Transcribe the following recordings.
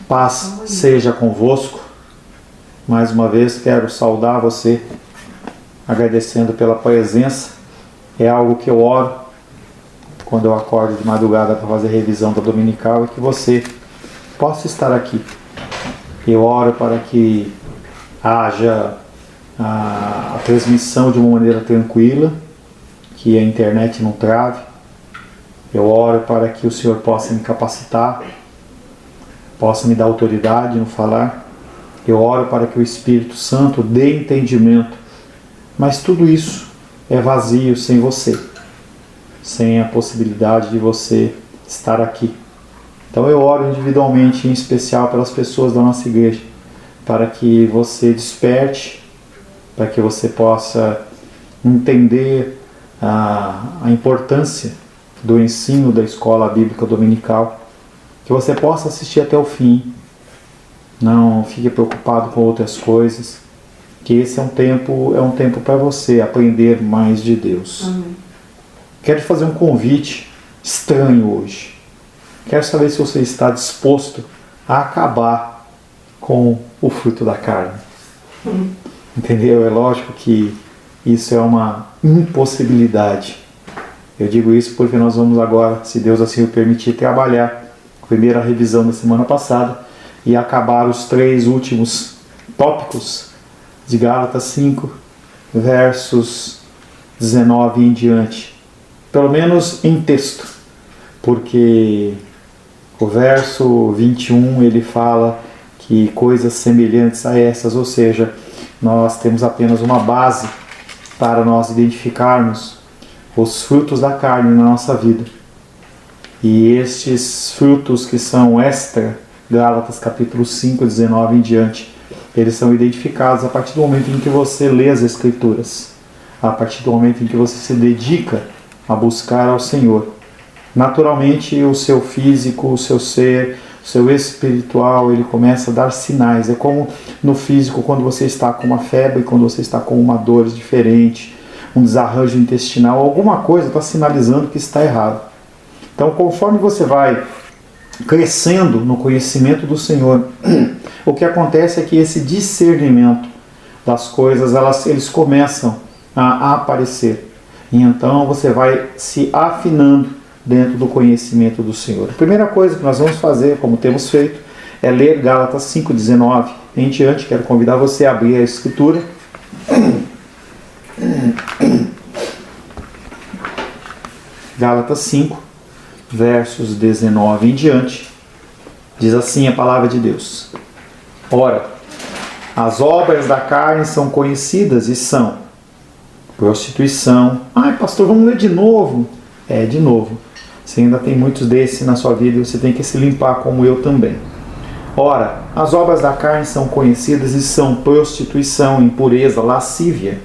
Paz seja convosco. Mais uma vez quero saudar você, agradecendo pela presença. É algo que eu oro quando eu acordo de madrugada para fazer a revisão da dominical, é que você possa estar aqui. Eu oro para que haja a transmissão de uma maneira tranquila, que a internet não trave. Eu oro para que o Senhor possa me capacitar, possa me dar autoridade no falar. Eu oro para que o Espírito Santo dê entendimento. Mas tudo isso é vazio sem você, sem a possibilidade de você estar aqui. Então eu oro individualmente, em especial pelas pessoas da nossa igreja, para que você desperte, para que você possa entender a importância do ensino da escola bíblica dominical, que você possa assistir até o fim, não fique preocupado com outras coisas, que esse é um tempo para você aprender mais de Deus. Amém. Quero te fazer um convite estranho hoje. Quero saber se você está disposto a acabar com o fruto da carne. Entendeu? É lógico que isso é uma impossibilidade. Eu digo isso porque nós vamos agora, se Deus assim o permitir, trabalhar a primeira revisão da semana passada e acabar os 3 últimos tópicos de Gálatas 5, versos 19 em diante. Pelo menos em texto, porque o verso 21 ele fala que coisas semelhantes a essas, ou seja, nós temos apenas uma base para nós identificarmos os frutos da carne na nossa vida. E estes frutos que são extra, Gálatas capítulo 5, 19 em diante, eles são identificados a partir do momento em que você lê as Escrituras, a partir do momento em que você se dedica a buscar ao Senhor. Naturalmente, o seu físico, o seu ser, o seu espiritual, ele começa a dar sinais. É como no físico, quando você está com uma febre, quando você está com uma dor diferente, um desarranjo intestinal, alguma coisa está sinalizando que está errado. Então, conforme você vai crescendo no conhecimento do Senhor, o que acontece é que esse discernimento das coisas, eles começam a aparecer. E então você vai se afinando dentro do conhecimento do Senhor. A primeira coisa que nós vamos fazer, como temos feito, é ler Gálatas 5:19 em diante. Quero convidar você a abrir a Escritura. Gálatas 5, versos 19 em diante. Diz assim a palavra de Deus: Ora, as obras da carne são conhecidas e são prostituição. Ai, pastor, vamos ler de novo. De novo. Você ainda tem muitos desses na sua vida e você tem que se limpar como eu também. Ora, as obras da carne são conhecidas e são prostituição, impureza, lascívia,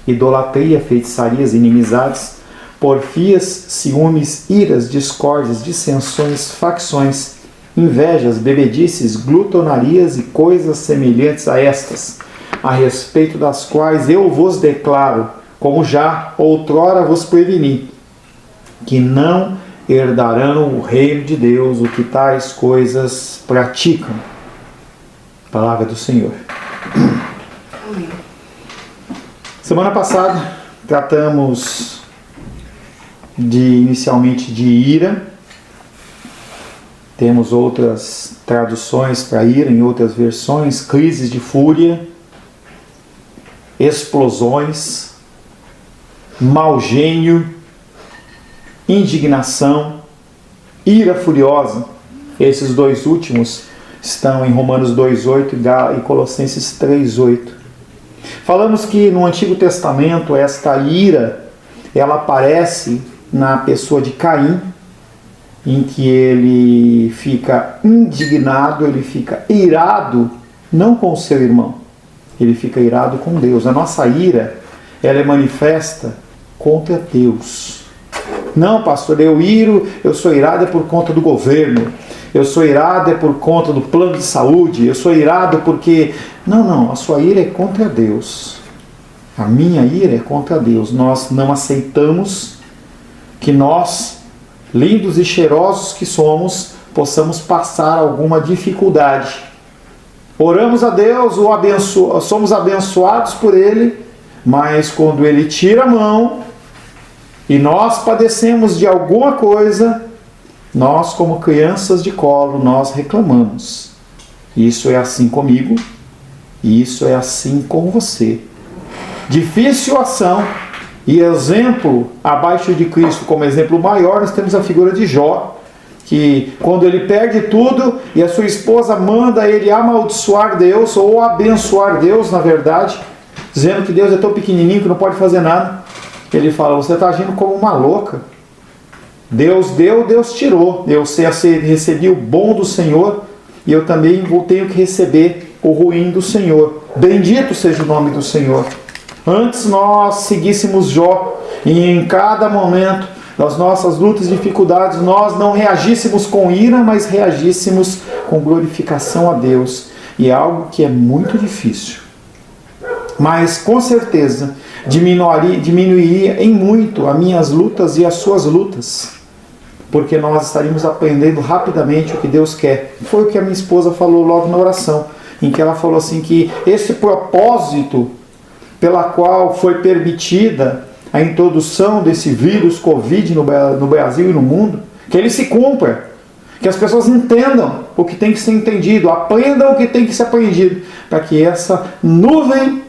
idolatria, feitiçarias, inimizades, porfias, ciúmes, iras, discórdias, dissensões, facções, invejas, bebedices, glutonarias e coisas semelhantes a estas, a respeito das quais eu vos declaro, como já outrora vos preveni, que não herdarão o reino de Deus o que tais coisas praticam. Palavra do Senhor. Amém. Semana passada tratamos inicialmente de ira. Temos outras traduções para ira em outras versões: crises de fúria, explosões, mau gênio, indignação, ira furiosa. Esses 2 últimos estão em Romanos 2:8 e Colossenses 3:8. Falamos que no Antigo Testamento esta ira, ela aparece na pessoa de Caim, em que ele fica indignado, ele fica irado, não com o seu irmão, ele fica irado com Deus. A nossa ira, ela é manifesta contra Deus. Não, pastor, eu sou irado é por conta do governo, eu sou irado é por conta do plano de saúde, eu sou irado porque... Não, a sua ira é contra Deus. A minha ira é contra Deus. Nós não aceitamos que nós, lindos e cheirosos que somos, possamos passar alguma dificuldade. Oramos a Deus, somos abençoados por Ele, mas quando Ele tira a mão e nós padecemos de alguma coisa, nós, como crianças de colo, nós reclamamos. Isso é assim comigo, e isso é assim com você. Difícil ação e exemplo abaixo de Cristo, como exemplo maior, nós temos a figura de Jó, que quando ele perde tudo e a sua esposa manda ele amaldiçoar Deus, ou abençoar Deus, na verdade, dizendo que Deus é tão pequenininho que não pode fazer nada, ele fala: você está agindo como uma louca. Deus deu, Deus tirou. Eu recebi o bom do Senhor e eu também tenho que receber o ruim do Senhor. Bendito seja o nome do Senhor. Antes nós seguíssemos Jó e em cada momento das nossas lutas e dificuldades, nós não reagíssemos com ira, mas reagíssemos com glorificação a Deus. E é algo que é muito difícil. Mas, com certeza, diminuiria em muito as minhas lutas e as suas lutas. Porque nós estaríamos aprendendo rapidamente o que Deus quer. Foi o que a minha esposa falou logo na oração, em que ela falou assim, que esse propósito pela qual foi permitida a introdução desse vírus Covid no Brasil e no mundo, que ele se cumpra, que as pessoas entendam o que tem que ser entendido, aprendam o que tem que ser aprendido, para que essa nuvem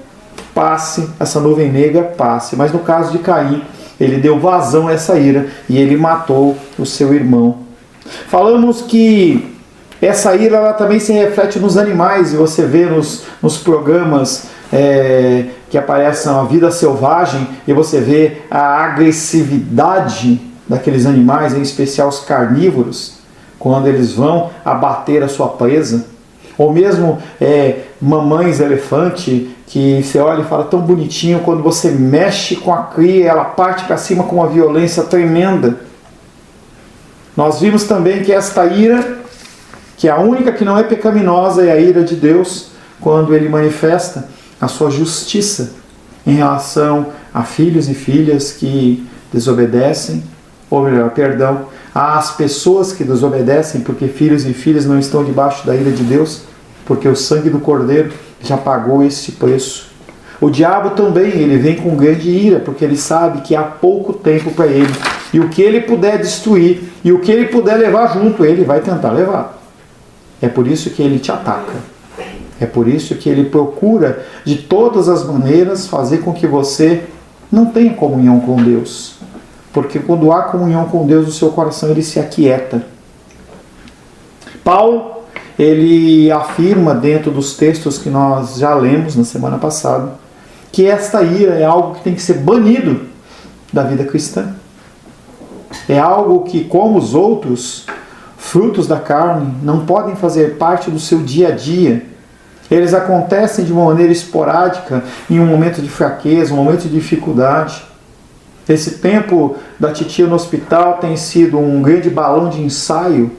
passe, essa nuvem negra passe. Mas no caso de Caim, ele deu vazão a essa ira e ele matou o seu irmão. Falamos que essa ira ela também se reflete nos animais, e você vê nos programas que aparecem a vida selvagem, e você vê a agressividade daqueles animais, em especial os carnívoros, quando eles vão abater a sua presa. Ou mesmo mamães elefante, que você olha e fala tão bonitinho, quando você mexe com a cria, ela parte para cima com uma violência tremenda. Nós vimos também que esta ira, que a única que não é pecaminosa, é a ira de Deus, quando Ele manifesta a sua justiça em relação a filhos e filhas que desobedecem, ou melhor, perdão, às pessoas que desobedecem, porque filhos e filhas não estão debaixo da ira de Deus, porque o sangue do Cordeiro já pagou esse preço. O diabo também, ele vem com grande ira, porque ele sabe que há pouco tempo para ele, e o que ele puder destruir, e o que ele puder levar junto, ele vai tentar levar. É por isso que ele te ataca. É por isso que ele procura, de todas as maneiras, fazer com que você não tenha comunhão com Deus. Porque quando há comunhão com Deus, o seu coração ele se aquieta. Paulo, ele afirma, dentro dos textos que nós já lemos na semana passada, que esta ira é algo que tem que ser banido da vida cristã. É algo que, como os outros frutos da carne, não podem fazer parte do seu dia a dia. Eles acontecem de uma maneira esporádica, em um momento de fraqueza, um momento de dificuldade. Esse tempo da titia no hospital tem sido um grande balão de ensaio,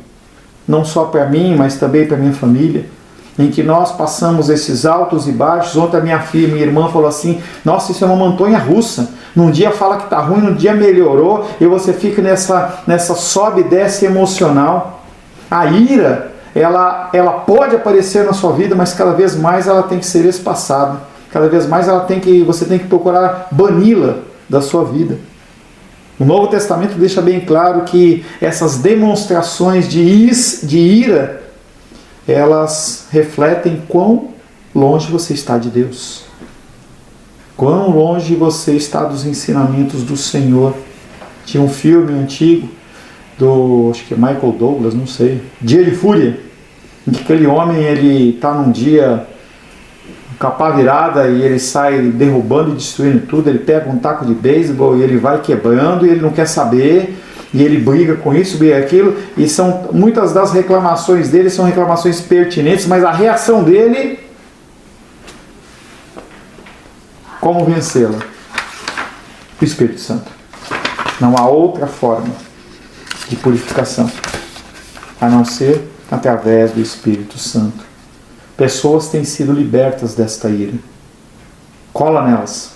não só para mim, mas também para minha família, em que nós passamos esses altos e baixos. Ontem a minha irmã falou assim: nossa, isso é uma montanha russa. Num dia fala que está ruim, num dia melhorou, e você fica nessa sobe e desce emocional. A ira, ela pode aparecer na sua vida, mas cada vez mais ela tem que ser espaçada. Cada vez mais você tem que procurar bani-la da sua vida. O Novo Testamento deixa bem claro que essas demonstrações de ira, elas refletem quão longe você está de Deus. Quão longe você está dos ensinamentos do Senhor. Tinha um filme antigo, acho que é Michael Douglas, não sei, Dia de Fúria, em que aquele homem ele está num dia capa virada e ele sai derrubando e destruindo tudo. Ele pega um taco de beisebol e ele vai quebrando e ele não quer saber, e ele briga com isso, briga com aquilo, e muitas das reclamações dele são reclamações pertinentes, mas a reação dele, como vencê-la? O Espírito Santo. Não há outra forma de purificação a não ser através do Espírito Santo. Pessoas têm sido libertas desta ira. Cola nelas.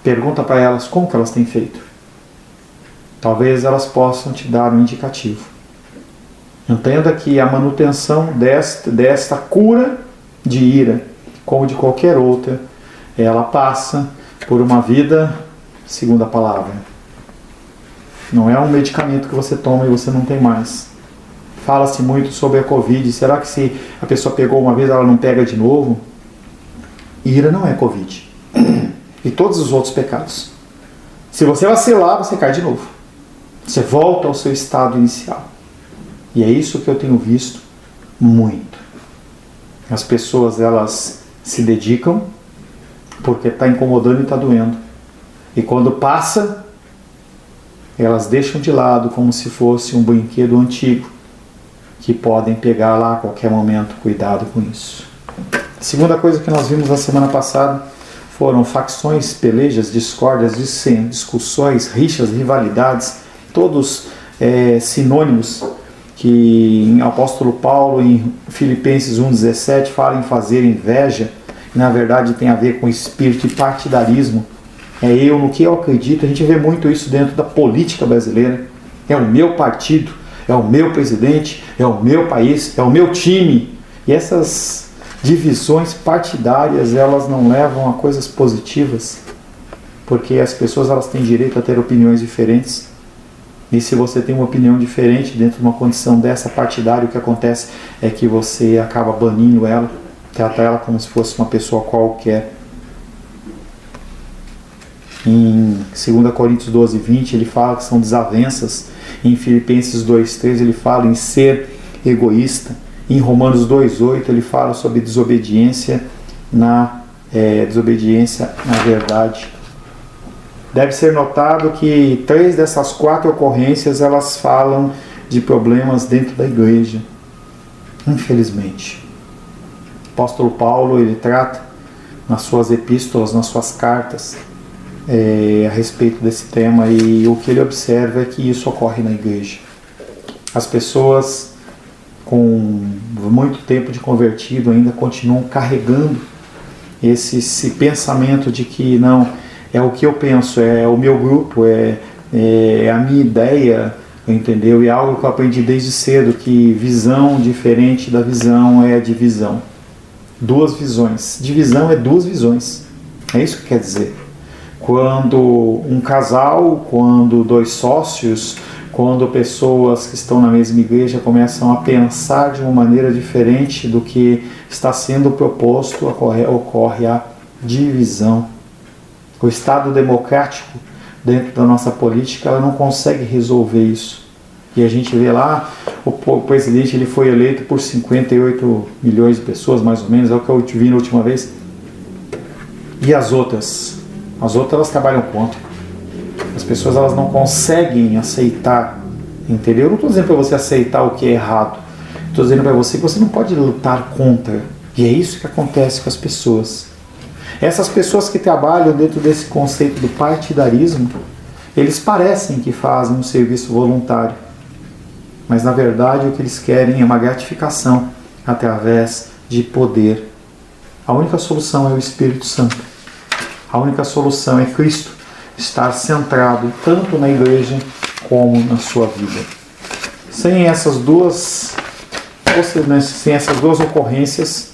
Pergunta para elas como que elas têm feito. Talvez elas possam te dar um indicativo. Entenda que a manutenção desta cura de ira, como de qualquer outra, ela passa por uma vida segundo a palavra. Não é um medicamento que você toma e você não tem mais. Fala-se muito sobre a Covid. Será que se a pessoa pegou uma vez, ela não pega de novo? Ira não é Covid. E todos os outros pecados. Se você vacilar, você cai de novo. Você volta ao seu estado inicial. E é isso que eu tenho visto muito. As pessoas, elas se dedicam porque está incomodando e está doendo. E quando passa, elas deixam de lado como se fosse um brinquedo antigo que podem pegar lá a qualquer momento. Cuidado com isso. A segunda coisa que nós vimos na semana passada foram facções, pelejas, discórdias, discussões, rixas, rivalidades, todos sinônimos que o apóstolo Paulo em Filipenses 1,17 fala em fazer inveja, e na verdade tem a ver com espírito de partidarismo. É eu, no que eu acredito. A gente vê muito isso dentro da política brasileira. É o meu partido, é o meu presidente, é o meu país, é o meu time. E essas divisões partidárias, elas não levam a coisas positivas, porque as pessoas, elas têm direito a ter opiniões diferentes. E se você tem uma opinião diferente dentro de uma condição dessa partidária, o que acontece é que você acaba banindo ela, trata ela como se fosse uma pessoa qualquer. Em 2 Coríntios 12:20 ele fala que são desavenças. Em Filipenses 2:3 ele fala em ser egoísta. Em Romanos 2:8 ele fala sobre desobediência na verdade. Deve ser notado que 3 dessas 4 ocorrências, elas falam de problemas dentro da igreja. Infelizmente. O apóstolo Paulo, ele trata nas suas epístolas, nas suas cartas, a respeito desse tema, e o que ele observa é que isso ocorre na igreja. As pessoas com muito tempo de convertido ainda continuam carregando esse pensamento de que não, é o que eu penso, é o meu grupo, é a minha ideia, entendeu? E é algo que eu aprendi desde cedo, que visão diferente da visão é a divisão. 2 visões. Divisão é 2 visões. É isso que quer dizer. Quando um casal, quando 2 sócios, quando pessoas que estão na mesma igreja começam a pensar de uma maneira diferente do que está sendo proposto, ocorre a divisão. O Estado democrático, dentro da nossa política, ela não consegue resolver isso. E a gente vê lá, o presidente, ele foi eleito por 58 milhões de pessoas, mais ou menos, é o que eu vi na última vez. E as outras? As outras, elas trabalham contra. As pessoas, elas não conseguem aceitar, entendeu? Eu não estou dizendo para você aceitar o que é errado. Estou dizendo para você que você não pode lutar contra. E é isso que acontece com as pessoas. Essas pessoas que trabalham dentro desse conceito do partidarismo, eles parecem que fazem um serviço voluntário. Mas na verdade o que eles querem é uma gratificação através de poder. A única solução é o Espírito Santo. A única solução é Cristo estar centrado tanto na igreja como na sua vida. Sem essas duas ocorrências,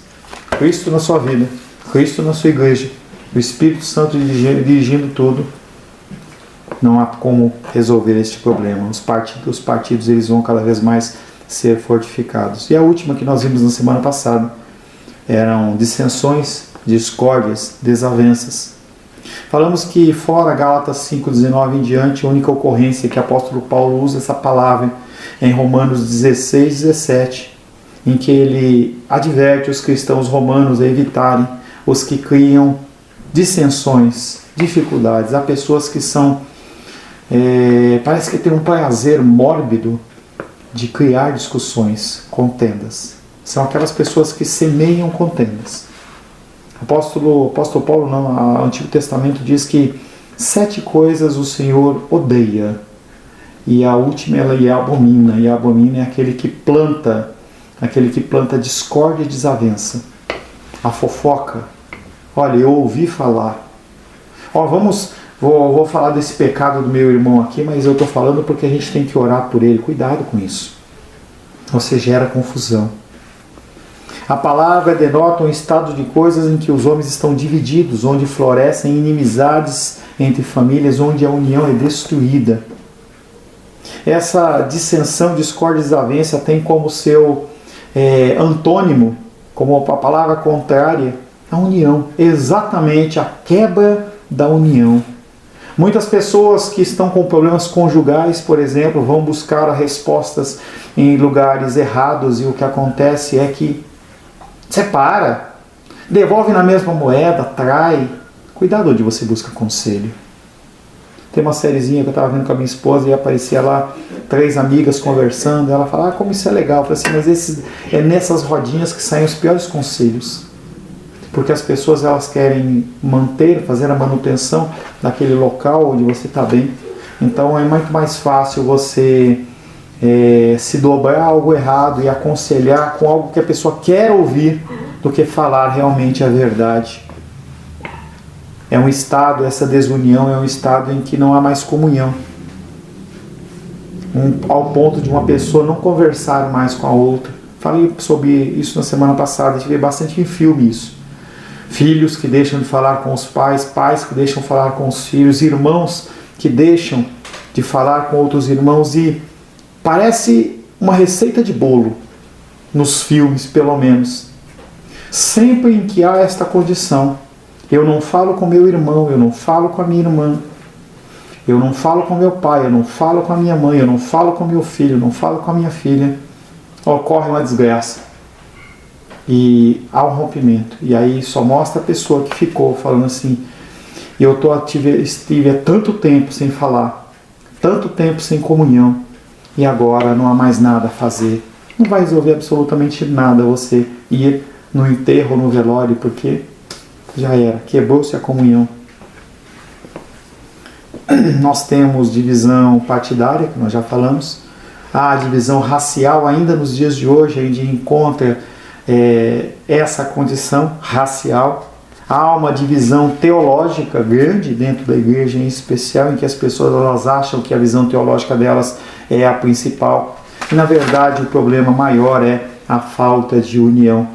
Cristo na sua vida, Cristo na sua igreja, o Espírito Santo dirigindo tudo, não há como resolver este problema. Os partidos eles vão cada vez mais ser fortificados. E a última que nós vimos na semana passada eram dissensões, discórdias, desavenças. Falamos que fora Gálatas 5:19 em diante, a única ocorrência que o apóstolo Paulo usa essa palavra é em Romanos 16:17, em que ele adverte os cristãos romanos a evitarem os que criam dissensões, dificuldades. Há pessoas que são, parece que tem um prazer mórbido de criar discussões, contendas. São aquelas pessoas que semeiam contendas. O apóstolo Paulo, no Antigo Testamento, diz que 7 coisas o Senhor odeia, e a última ela abomina, e a abomina é aquele que planta discórdia e desavença, a fofoca. Olha, eu ouvi falar. Vou falar desse pecado do meu irmão aqui, mas eu estou falando porque a gente tem que orar por ele. Cuidado com isso. você gera confusão. A palavra denota um estado de coisas em que os homens estão divididos, onde florescem inimizades entre famílias, onde a união é destruída. Essa dissensão, discórdia e desavença tem como seu antônimo, como a palavra contrária, a união. Exatamente a quebra da união. Muitas pessoas que estão com problemas conjugais, por exemplo, vão buscar respostas em lugares errados e o que acontece é que separa, devolve na mesma moeda, trai. Cuidado onde você busca conselho. Tem uma sériezinha que eu estava vendo com a minha esposa e aparecia lá 3 amigas conversando. Ela fala, como isso é legal. Eu falei assim, mas é nessas rodinhas que saem os piores conselhos. Porque as pessoas elas querem fazer a manutenção daquele local onde você está bem. Então é muito mais fácil você se dobrar a algo errado e aconselhar com algo que a pessoa quer ouvir do que falar realmente a verdade. É um estado, essa desunião é um estado em que não há mais comunhão. Ao ponto de uma pessoa não conversar mais com a outra. Falei sobre isso na semana passada, a gente vê bastante em filme isso. Filhos que deixam de falar com os pais, pais que deixam de falar com os filhos, irmãos que deixam de falar com outros irmãos e parece uma receita de bolo, nos filmes pelo menos. Sempre em que há esta condição, eu não falo com meu irmão, eu não falo com a minha irmã, eu não falo com meu pai, eu não falo com a minha mãe, eu não falo com meu filho, eu não falo com a minha filha, ocorre uma desgraça. E há um rompimento. E aí só mostra a pessoa que ficou falando assim, eu estive há tanto tempo sem falar, tanto tempo sem comunhão, e agora não há mais nada a fazer. Não vai resolver absolutamente nada você ir no enterro ou no velório, porque já era, quebrou-se a comunhão. Nós temos divisão partidária, que nós já falamos. Há a divisão racial, ainda nos dias de hoje a gente encontra essa condição racial. Há uma divisão teológica grande dentro da igreja, em especial, em que as pessoas elas acham que a visão teológica delas é a principal. E na verdade o problema maior é a falta de união.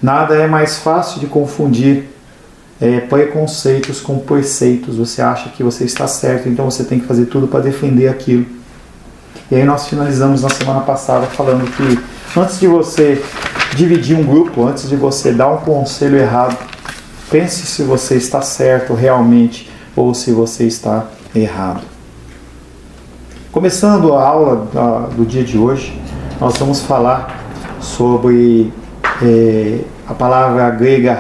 Nada é mais fácil de confundir preconceitos com preceitos. Você acha que você está certo, então você tem que fazer tudo para defender aquilo. E aí nós finalizamos na semana passada falando que antes de você dividir um grupo, antes de você dar um conselho errado, pense se você está certo realmente ou se você está errado. Começando a aula do dia de hoje, nós vamos falar sobre a palavra grega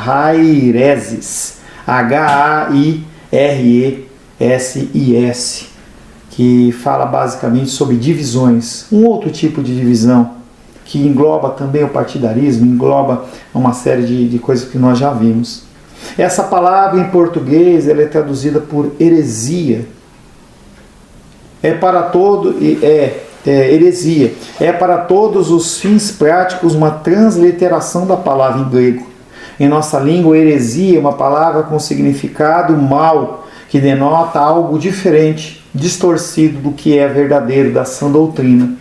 hairesis, H-A-I-R-E-S-I-S, que fala basicamente sobre divisões, um outro tipo de divisão, que engloba também o partidarismo, engloba uma série de coisas que nós já vimos. Essa palavra em português ela é traduzida por heresia. Heresia. É para todos os fins práticos uma transliteração da palavra em grego. Em nossa língua, heresia é uma palavra com significado mal, que denota algo diferente, distorcido do que é verdadeiro, da sã doutrina.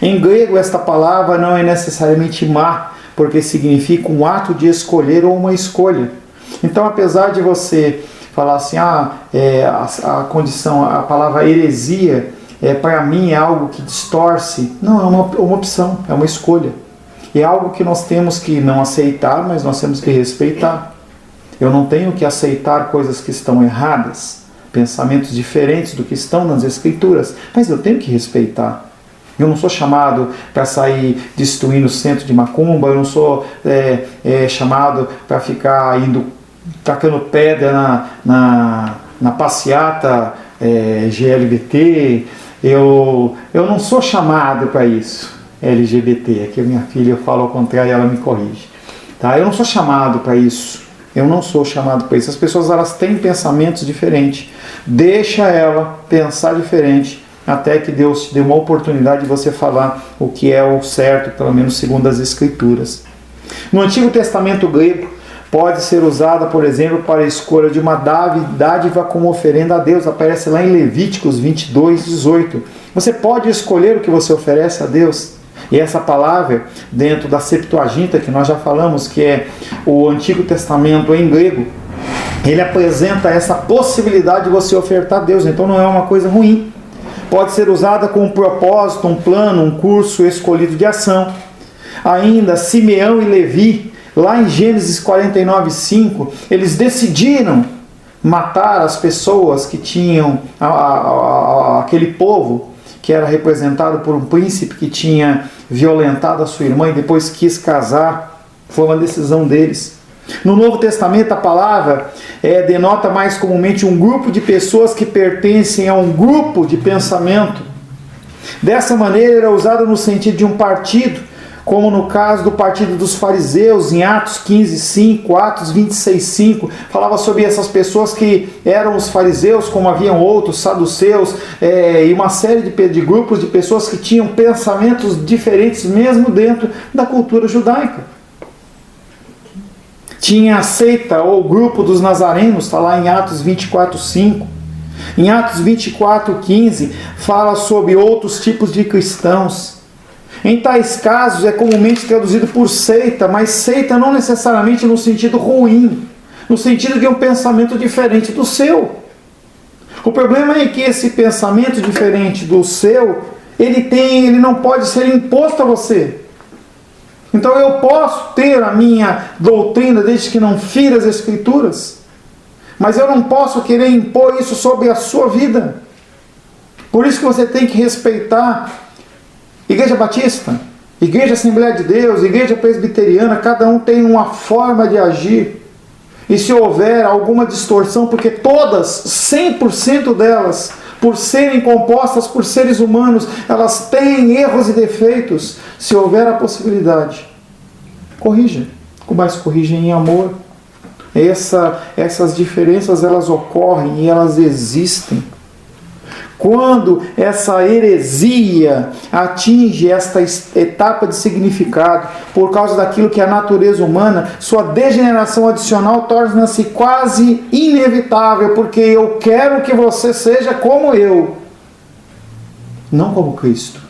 Em grego, esta palavra não é necessariamente má, porque significa um ato de escolher ou uma escolha. Então, apesar de você falar assim, a palavra heresia, para mim é algo que distorce, não, é uma opção, é uma escolha. É algo que nós temos que não aceitar, mas nós temos que respeitar. Eu não tenho que aceitar coisas que estão erradas, pensamentos diferentes do que estão nas Escrituras, mas eu tenho que respeitar. Eu não sou chamado para sair destruindo o centro de macumba, eu não sou chamado para ficar tacando pedra na passeata GLBT, eu não sou chamado para isso. LGBT, aqui a minha filha eu falo ao contrário e ela me corrige. Tá? Eu não sou chamado para isso. Eu não sou chamado para isso. As pessoas elas têm pensamentos diferentes. Deixa ela pensar diferente até que Deus te dê uma oportunidade de você falar o que é o certo, pelo menos segundo as Escrituras. No Antigo Testamento grego, Pode ser usada, por exemplo, para a escolha de uma dádiva como oferenda a Deus. Aparece lá em Levíticos 22:18. Você pode escolher o que você oferece a Deus. E essa palavra, dentro da Septuaginta, que nós já falamos, que é o Antigo Testamento em grego, ele apresenta essa possibilidade de você ofertar a Deus. Então não é uma coisa ruim. Pode ser usada com um propósito, um plano, um curso escolhido de ação. Ainda, Simeão e Levi, lá em Gênesis 49:5, eles decidiram matar as pessoas que tinham aquele povo que era representado por um príncipe que tinha violentado a sua irmã e depois quis casar. Foi uma decisão deles. No Novo Testamento, a palavra denota mais comumente um grupo de pessoas que pertencem a um grupo de pensamento. Dessa maneira, era usada no sentido de um partido, como no caso do partido dos fariseus, em Atos 15:5, Atos 26:5, falava sobre essas pessoas que eram os fariseus, como haviam outros, saduceus, e uma série de grupos de pessoas que tinham pensamentos diferentes, mesmo dentro da cultura judaica. Tinha a seita ou grupo dos nazarenos, está lá em Atos 24:5. Em Atos 24:15, fala sobre outros tipos de cristãos. Em tais casos é comumente traduzido por seita, mas seita não necessariamente no sentido ruim, no sentido de um pensamento diferente do seu. O problema é que esse pensamento diferente do seu, ele não pode ser imposto a você. Então eu posso ter a minha doutrina desde que não fira as Escrituras, mas eu não posso querer impor isso sobre a sua vida. Por isso que você tem que respeitar Igreja Batista, Igreja Assembleia de Deus, Igreja Presbiteriana, cada um tem uma forma de agir. E se houver alguma distorção, porque todas, 100% delas, por serem compostas por seres humanos, elas têm erros e defeitos. Se houver a possibilidade, corrija, mas corrija em amor. Essas diferenças, elas ocorrem e elas existem. Quando essa heresia atinge esta etapa de significado, por causa daquilo que é a natureza humana, sua degeneração adicional torna-se quase inevitável, porque eu quero que você seja como eu, não como Cristo.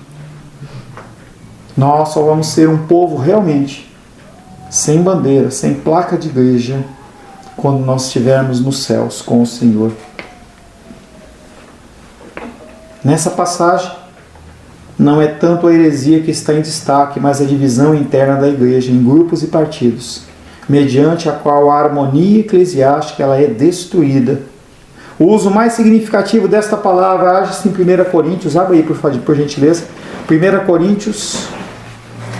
Nós só vamos ser um povo realmente sem bandeira, sem placa de igreja, quando nós estivermos nos céus com o Senhor. Nessa passagem, não é tanto a heresia que está em destaque, mas a divisão interna da igreja em grupos e partidos, mediante a qual a harmonia eclesiástica ela é destruída. O uso mais significativo desta palavra acha-se em 1 Coríntios, abre aí por gentileza, 1 Coríntios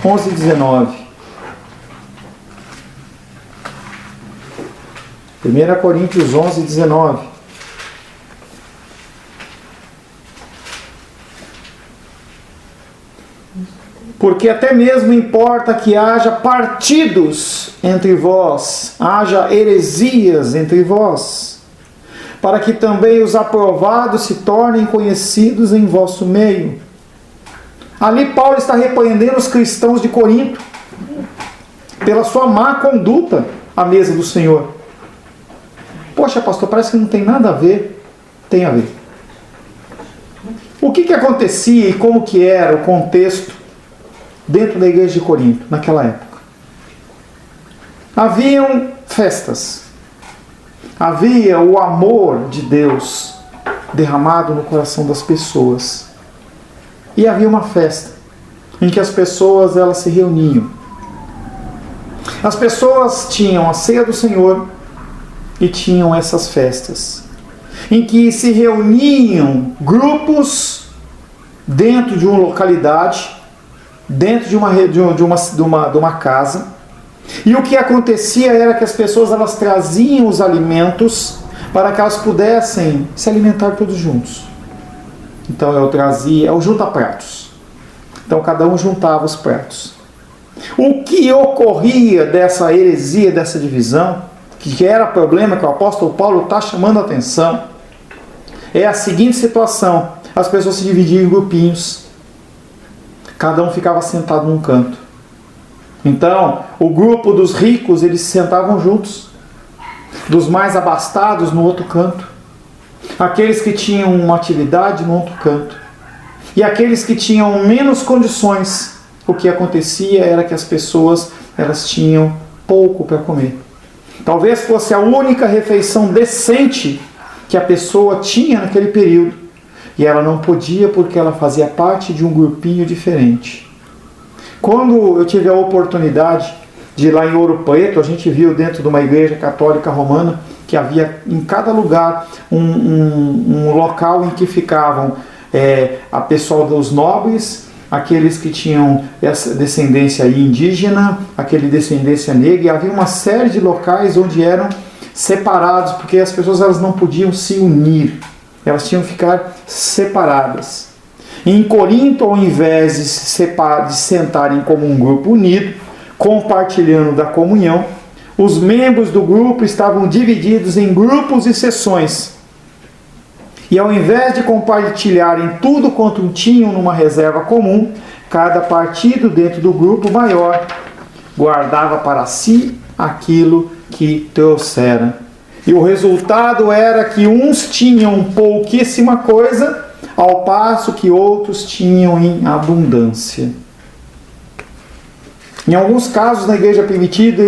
11:19. 1 Coríntios 11:19. Porque até mesmo importa que haja partidos entre vós, haja heresias entre vós, para que também os aprovados se tornem conhecidos em vosso meio. Ali Paulo está repreendendo os cristãos de Corinto pela sua má conduta à mesa do Senhor. Poxa, pastor, parece que não tem nada a ver. Tem a ver. O que acontecia e como que era o contexto dentro da igreja de Corinto, naquela época? Haviam festas. Havia o amor de Deus derramado no coração das pessoas. E havia uma festa em que as pessoas elas se reuniam. As pessoas tinham a ceia do Senhor e tinham essas festas, em que se reuniam grupos dentro de uma localidade, dentro de uma casa, e o que acontecia era que as pessoas elas traziam os alimentos para que elas pudessem se alimentar todos juntos. Então eu trazia o junta-pratos. Então cada um juntava os pratos. O que ocorria dessa heresia, dessa divisão, que era problema que o apóstolo Paulo está chamando a atenção, é a seguinte situação: as pessoas se dividiam em grupinhos. Cada um ficava sentado num canto. Então, o grupo dos ricos, eles se sentavam juntos. Dos mais abastados no outro canto. Aqueles que tinham uma atividade no outro canto. E aqueles que tinham menos condições, o que acontecia era que as pessoas, elas tinham pouco para comer. Talvez fosse a única refeição decente que a pessoa tinha naquele período. E ela não podia porque ela fazia parte de um grupinho diferente. Quando eu tive a oportunidade de ir lá em Ouro Preto, a gente viu dentro de uma igreja católica romana que havia em cada lugar um local em que ficavam a pessoal dos nobres, aqueles que tinham essa descendência indígena, aquele descendência negra, e havia uma série de locais onde eram separados, porque as pessoas elas não podiam se unir, elas tinham que ficar separadas. Em Corinto, ao invés de sentarem como um grupo unido, compartilhando da comunhão, os membros do grupo estavam divididos em grupos e seções. E ao invés de compartilharem tudo quanto tinham numa reserva comum, cada partido dentro do grupo maior guardava para si aquilo que trouxera. E o resultado era que uns tinham pouquíssima coisa, ao passo que outros tinham em abundância. Em alguns casos, na igreja primitiva,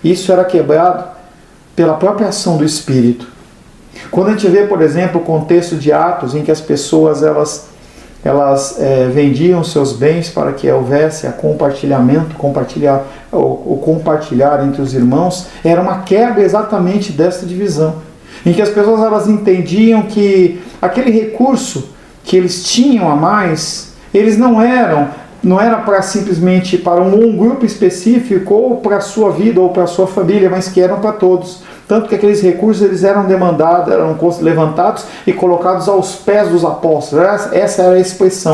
isso era quebrado pela própria ação do Espírito. Quando a gente vê, por exemplo, o contexto de Atos, em que as pessoas elas vendiam seus bens para que houvesse o compartilhar entre os irmãos, era uma quebra exatamente desta divisão, em que as pessoas elas entendiam que aquele recurso que eles tinham a mais, eles não era para simplesmente para um grupo específico, ou para a sua vida, ou para a sua família, mas que eram para todos. Tanto que aqueles recursos eles eram demandados, eram levantados e colocados aos pés dos apóstolos. Essa era a expressão.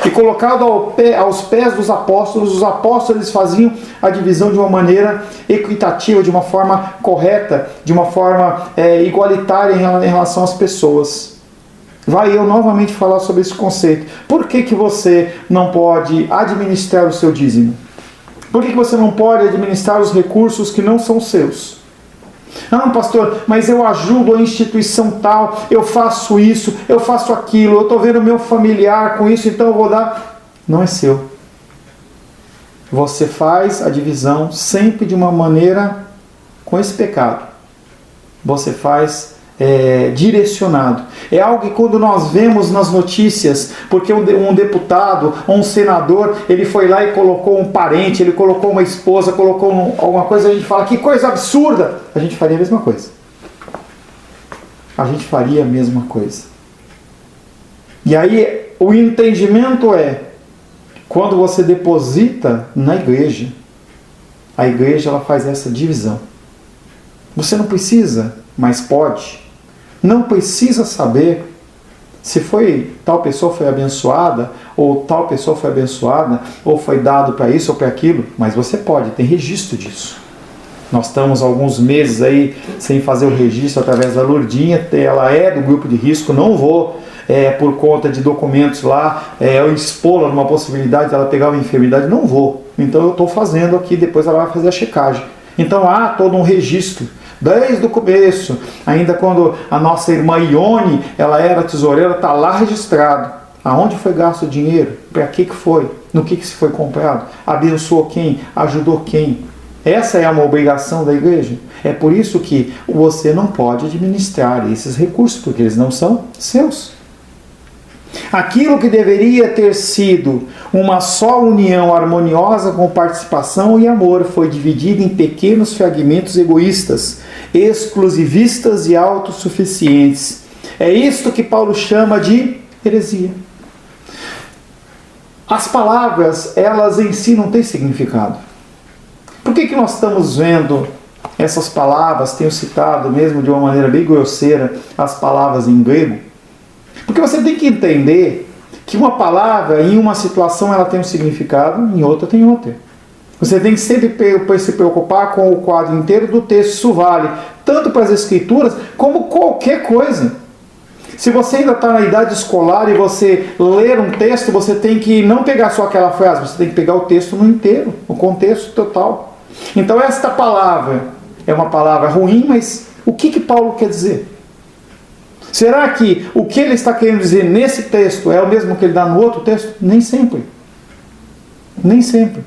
E colocado aos pés dos apóstolos, os apóstolos eles faziam a divisão de uma maneira equitativa, de uma forma correta, de uma forma igualitária em relação às pessoas. Vai eu novamente falar sobre esse conceito. Por que você não pode administrar o seu dízimo? Por que você não pode administrar os recursos que não são seus? Não, pastor, mas eu ajudo a instituição tal, eu faço isso, eu faço aquilo, eu estou vendo meu familiar com isso, então eu vou dar. Não é seu. Você faz a divisão sempre de uma maneira com esse pecado. Você faz direcionado. É algo que quando nós vemos nas notícias, porque um deputado ou um senador, ele foi lá e colocou um parente, ele colocou uma esposa, colocou alguma coisa, a gente fala, que coisa absurda! A gente faria a mesma coisa. A gente faria a mesma coisa. E aí, o entendimento quando você deposita na igreja, a igreja ela faz essa divisão. Você não precisa, mas pode. Não precisa saber se tal pessoa foi abençoada, ou tal pessoa foi abençoada, ou foi dado para isso ou para aquilo, mas você pode, tem registro disso. Nós estamos alguns meses aí sem fazer o registro através da Lourdinha, ela é do grupo de risco, não vou, por conta de documentos lá, eu expô-la numa possibilidade de ela pegar uma enfermidade, não vou. Então eu estou fazendo aqui, depois ela vai fazer a checagem. Então há todo um registro. Desde o começo, ainda quando a nossa irmã Ione, ela era tesoureira, está lá registrado. Aonde foi gasto o dinheiro? Para que foi? No que se foi comprado? Abençoou quem? Ajudou quem? Essa é uma obrigação da igreja. É por isso que você não pode administrar esses recursos, porque eles não são seus. Aquilo que deveria ter sido uma só união harmoniosa com participação e amor foi dividido em pequenos fragmentos egoístas, exclusivistas e autossuficientes. É isto que Paulo chama de heresia. As palavras, elas em si não têm significado. Por que nós estamos vendo essas palavras, tenho citado mesmo de uma maneira bem grosseira as palavras em grego? Porque você tem que entender que uma palavra em uma situação ela tem um significado, em outra tem outra. Você tem que sempre se preocupar com o quadro inteiro do texto. Isso vale tanto para as escrituras como qualquer coisa. se você ainda está na idade escolar e você ler um texto, você tem que não pegar só aquela frase, você tem que pegar o texto no inteiro, no contexto total. Então esta palavra é uma palavra ruim, mas o que Paulo quer dizer? Será que o que ele está querendo dizer nesse texto é o mesmo que ele dá no outro texto? Nem sempre. Nem sempre.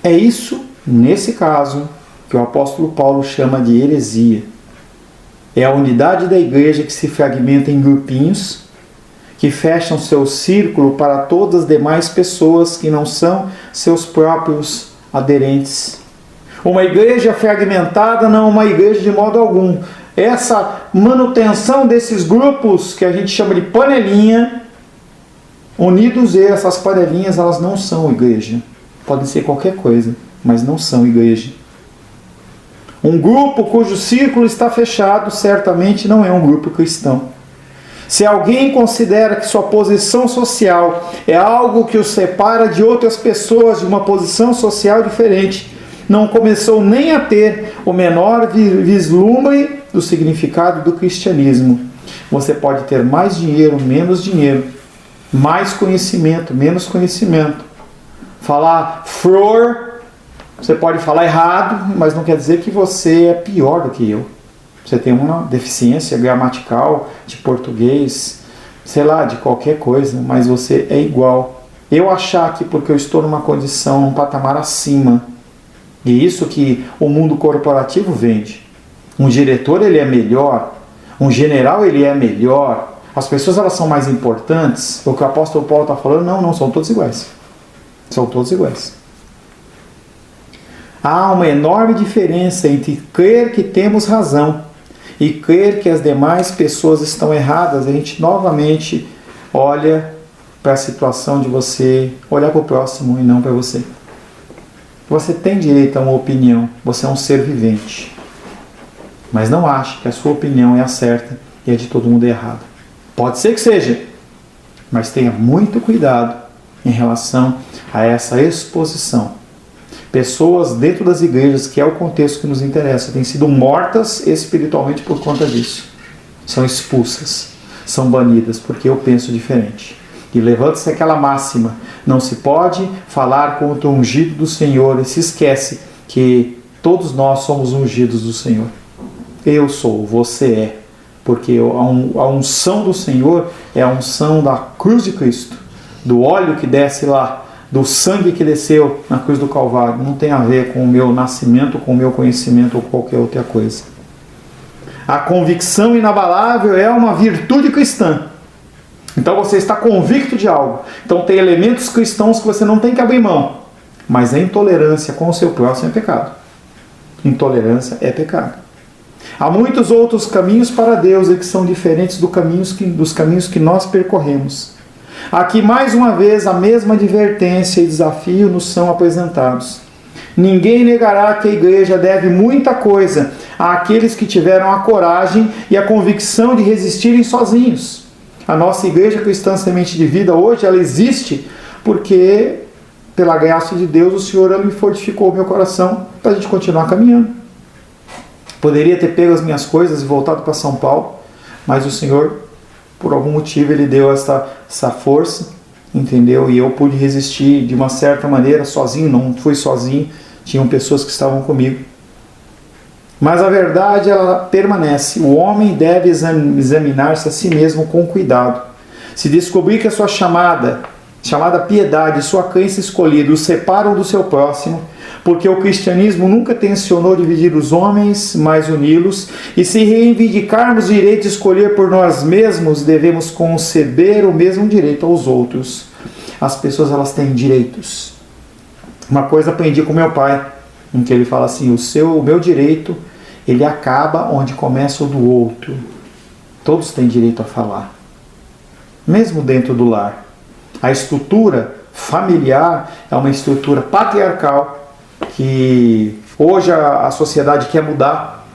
É isso, nesse caso, que o apóstolo Paulo chama de heresia. É a unidade da igreja que se fragmenta em grupinhos, que fecham seu círculo para todas as demais pessoas que não são seus próprios aderentes. Uma igreja fragmentada não é uma igreja de modo algum. Essa manutenção desses grupos, que a gente chama de panelinha, unidos, e essas panelinhas, elas não são igreja. Podem ser qualquer coisa, mas não são igreja. Um grupo cujo círculo está fechado, certamente não é um grupo cristão. Se alguém considera que sua posição social é algo que o separa de outras pessoas de uma posição social diferente, não começou nem a ter o menor vislumbre do significado do cristianismo. Você pode ter mais dinheiro, menos dinheiro, mais conhecimento, menos conhecimento. Falar flor, você pode falar errado, mas não quer dizer que você é pior do que eu. Você tem uma deficiência gramatical de português, sei lá, de qualquer coisa, mas você é igual. Eu achar que porque eu estou numa condição, num patamar acima, e isso que o mundo corporativo vende. Um diretor, ele é melhor, um general, ele é melhor, as pessoas, elas são mais importantes. O que o apóstolo Paulo está falando, não, são todos iguais. São todos iguais. Há uma enorme diferença entre crer que temos razão e crer que as demais pessoas estão erradas. A gente novamente olha para a situação de você olhar para o próximo e não para você. Você tem direito a uma opinião, você é um ser vivente. Mas não ache que a sua opinião é a certa e a de todo mundo é errada. Pode ser que seja, mas tenha muito cuidado em relação a essa exposição. Pessoas dentro das igrejas, que é o contexto que nos interessa, têm sido mortas espiritualmente por conta disso. São expulsas, são banidas, porque eu penso diferente. E levanta-se aquela máxima: não se pode falar contra o ungido do Senhor, e se esquece que todos nós somos ungidos do Senhor. Eu sou, você é, porque a unção do Senhor é a unção da cruz de Cristo, do óleo que desce lá, do sangue que desceu na cruz do Calvário. Não tem a ver com o meu nascimento, com o meu conhecimento ou qualquer outra coisa. A convicção inabalável é uma virtude cristã. Então você está convicto de algo. Então tem elementos cristãos que você não tem que abrir mão. Mas a intolerância com o seu próximo é pecado. Intolerância é pecado. Há muitos outros caminhos para Deus e que são diferentes dos caminhos que nós percorremos. Aqui mais uma vez a mesma advertência e desafio nos são apresentados. Ninguém negará que a igreja deve muita coisa àqueles que tiveram a coragem e a convicção de resistirem sozinhos. A nossa igreja cristã Semente de Vida hoje, ela existe porque, pela graça de Deus, o Senhor me fortificou o meu coração para a gente continuar caminhando. Poderia ter pego as minhas coisas e voltado para São Paulo, mas o Senhor, por algum motivo, Ele deu essa força, entendeu? E eu pude resistir de uma certa maneira, sozinho, não fui sozinho, tinham pessoas que estavam comigo. Mas a verdade, ela permanece. O homem deve examinar-se a si mesmo com cuidado. Se descobrir que a sua chamada piedade, sua crença escolhida o separam do seu próximo, porque o cristianismo nunca tensionou dividir os homens, mas uni-los, e se reivindicarmos o direito de escolher por nós mesmos, devemos conceder o mesmo direito aos outros. As pessoas, elas têm direitos. Uma coisa aprendi com meu pai, em que ele fala assim: o meu direito, ele acaba onde começa o do outro. Todos têm direito a falar, mesmo dentro do lar. A estrutura familiar é uma estrutura patriarcal que hoje a sociedade quer mudar,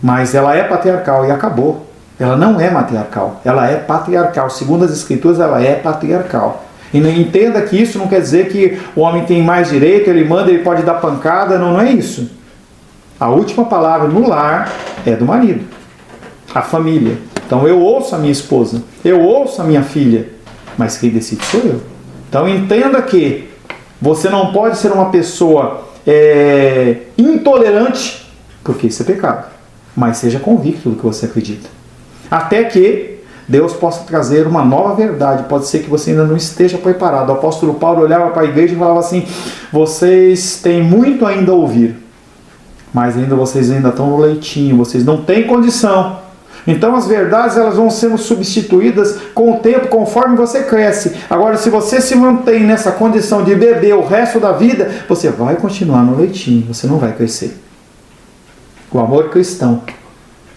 mas ela é patriarcal e acabou. Ela não é matriarcal, ela é patriarcal. Segundo as Escrituras, ela é patriarcal. E entenda que isso não quer dizer que o homem tem mais direito, ele manda, ele pode dar pancada, não é isso. A última palavra no lar é do marido. a família. Então eu ouço a minha esposa, eu ouço a minha filha, mas quem decide sou eu. Então entenda que você não pode ser uma pessoa intolerante, porque isso é pecado, mas seja convicto do que você acredita. Até que Deus possa trazer uma nova verdade. Pode ser que você ainda não esteja preparado. O apóstolo Paulo olhava para a igreja e falava assim: vocês têm muito ainda a ouvir, mas vocês ainda estão no leitinho, vocês não têm condição. Então as verdades elas vão sendo substituídas com o tempo, conforme você cresce. Agora, se você se mantém nessa condição de beber o resto da vida, você vai continuar no leitinho, você não vai crescer. O amor cristão,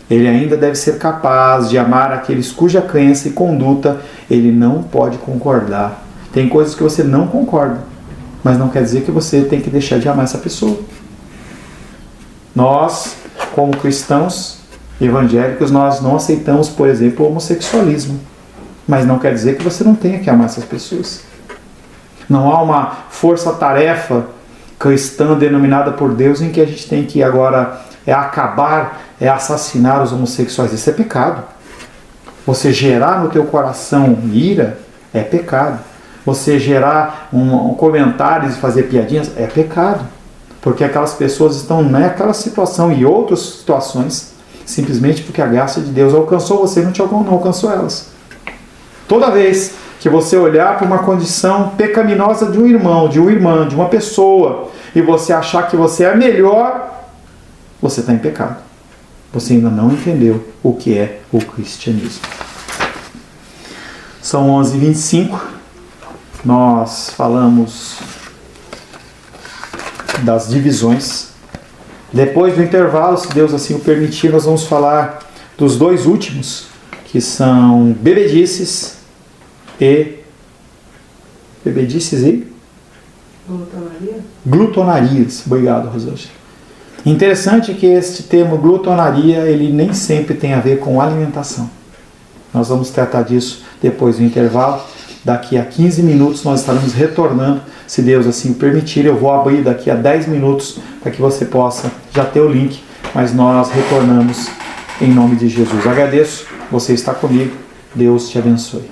ele ainda deve ser capaz de amar aqueles cuja crença e conduta ele não pode concordar. Tem coisas que você não concorda, mas não quer dizer que você tem que deixar de amar essa pessoa. Nós, como cristãos evangélicos, nós não aceitamos, por exemplo, o homossexualismo. Mas não quer dizer que você não tenha que amar essas pessoas. Não há uma força-tarefa cristã denominada por Deus em que a gente tem que agora acabar, assassinar os homossexuais. Isso é pecado. Você gerar no teu coração ira é pecado. Você gerar comentários e fazer piadinhas é pecado. Porque aquelas pessoas estão naquela situação e outras situações simplesmente porque a graça de Deus alcançou você e não alcançou elas. Toda vez que você olhar para uma condição pecaminosa de um irmão, de uma irmã, de uma pessoa, e você achar que você é melhor, você está em pecado. Você ainda não entendeu o que é o cristianismo. São 11h25. Nós falamos das divisões. Depois do intervalo, se Deus assim o permitir, nós vamos falar dos dois últimos, que são bebedices e glutonarias. Obrigado, Rosângela. Interessante que este termo glutonaria, ele nem sempre tem a ver com alimentação. Nós vamos tratar disso depois do intervalo. Daqui a 15 minutos nós estaremos retornando, se Deus assim o permitir. Eu vou abrir daqui a 10 minutos para que você possa já ter o link, mas nós retornamos em nome de Jesus. Agradeço, você está comigo, Deus te abençoe.